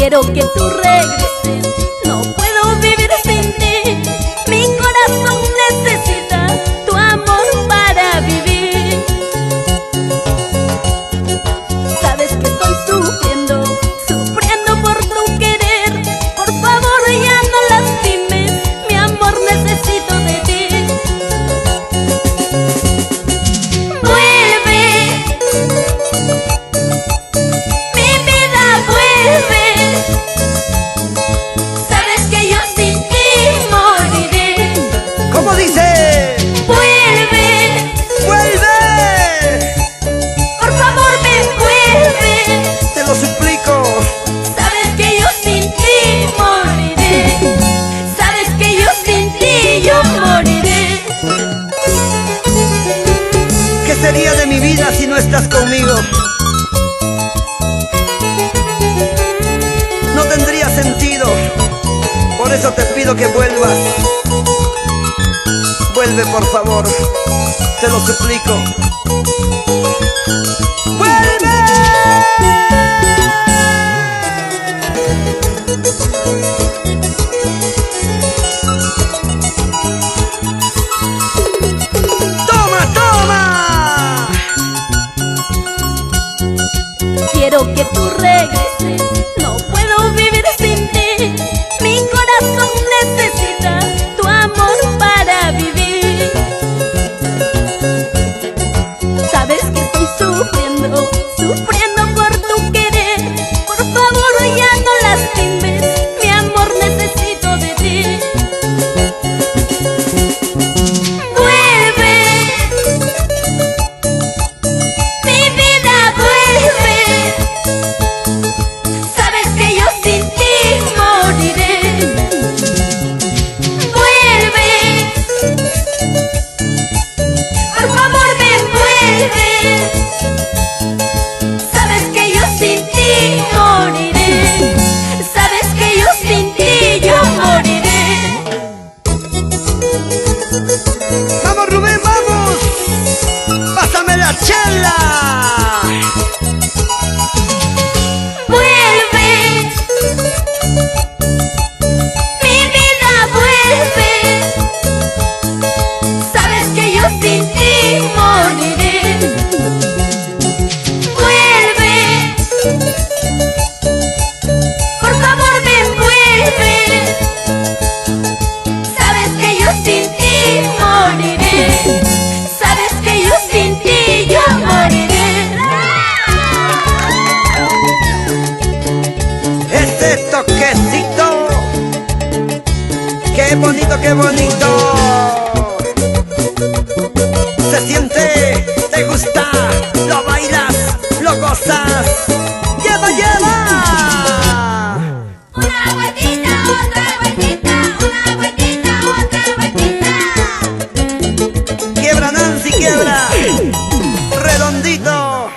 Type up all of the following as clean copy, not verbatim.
Quiero que tú regreses, no puedo vivir sin ti. Mi corazón necesita tu amor para vivir. Sabes que estoy sufriendo, sufriendo por tu querer. Por favor ya no lastimes, mi amor necesito de ti. Vuelve, mi vida vuelve. Sabes que yo sin ti moriré. ¿Cómo dice? Vuelve, ¡Vuelve! por favor ven, vuelve. Te lo suplico. Sabes que yo sin ti moriré. Sabes que yo sin ti yo moriré. ¿Qué sería de mi vida si no estás conmigo? No tendría sentido. Por eso te pido que vuelvas. Vuelve, por favor. Te lo suplico. ¡Vuelve! ¡Toma, toma! Quiero que tú regreses, no puedo vivir sin ti. Mi corazón necesita tu amor para vivir. Sabes que estoy sufriendo, sufriendo por tu querer. Por favor ya no lastimes, mi amor necesito de ti. Vuelve, mi vida vuelve. Sabes que yo sin ti moriré. Vuelve, por favor ven, vuelve. Sabes que yo sin ti moriré. Sabes que yo sin ti yo moriré. ¡Vamos, Rubén, vamos! ¡Pásame la chela! Vuelve, mi vida vuelve. Sabes que yo sin ti moriré. Vuelve, por favor ven, vuelve. Sabes que yo sin ti moriré. Sabes que yo sin ti yo moriré. Ese toquecito, qué bonito, qué bonito. Se siente, te gusta, lo bailas, lo gozas. ¡Lleva, lleva! Una vueltita, otra vueltita, una vueltita, otra vueltita. Quiebra, Nancy, quiebra. Redondito.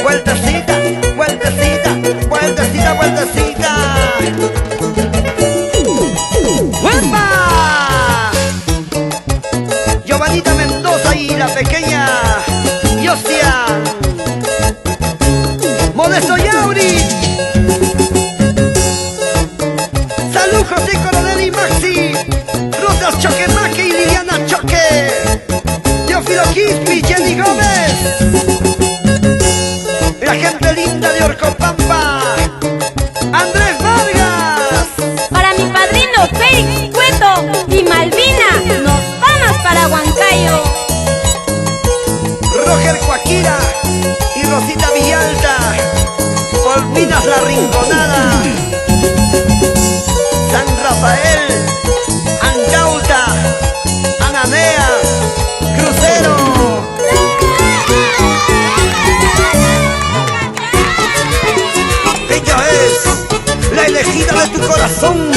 Vueltecita, vueltecita, vueltecita, vueltecita. ¡Huepa! Giovanita Mendoza y la pequeña Yostia. Modesto Yauri. Salud, José Coronel y Maxi. Rosas Choquemaque y Liliana Choque. Teófilo Quispe y Jenny Gómez. La gente linda de Orcopampa. Andrés Vargas. Para mi padrino Félix Cueto y Malvina, nos vamos para Huancayo. Roger Coaquira y Rosita Villalta. Polminas La Rinconada. San Rafael, Ancauta, Anamea, Crucero. Ella es la elegida de tu corazón.